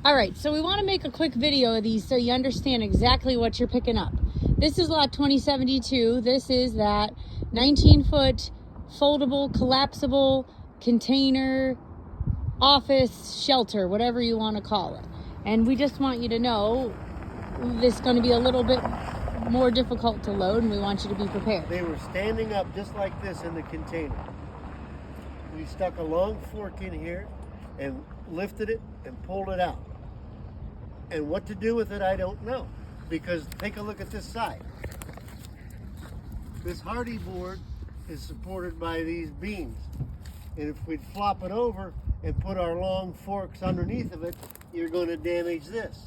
All right, so we want to make a quick video of these so you understand exactly what you're picking up. This is lot 2072. This is that 19-foot foldable, collapsible container office shelter, whatever you want to call it. And we just want you to know this is going to be a little bit more difficult to load, and we want you to be prepared. They were standing up just like this in the container. We stuck a long fork in here and lifted it and pulled it out. And what to do with it, I don't know. Because take a look at this side. This hardy board is supported by these beams. And if we'd flop it over and put our long forks underneath of it, you're going to damage this.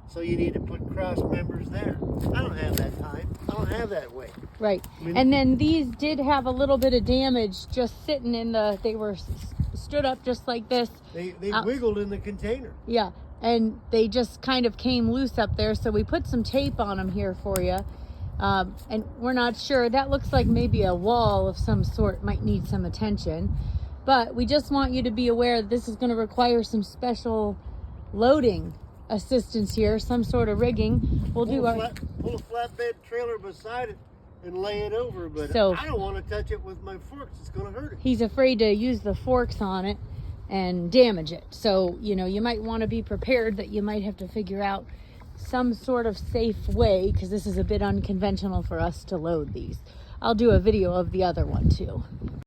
So you need to put cross members there. I don't have that time. I don't have that weight. Right. And then these did have a little bit of damage just sitting in the, they were stood up just like this. They wiggled in the container. Yeah. And they just kind of came loose up there. So we put some tape on them here for you. And we're not sure. That looks like maybe a wall of some sort might need some attention. But we just want you to be aware that this is going to require some special loading assistance here, some sort of rigging. We'll pull a flatbed trailer beside it and lay it over, but so, I don't want to touch it with my forks. It's going to hurt it. He's afraid to use the forks on it and damage it. So, you know, you might want to be prepared that you might have to figure out some sort of safe way, because this is a bit unconventional for us to load these. I'll do a video of the other one too.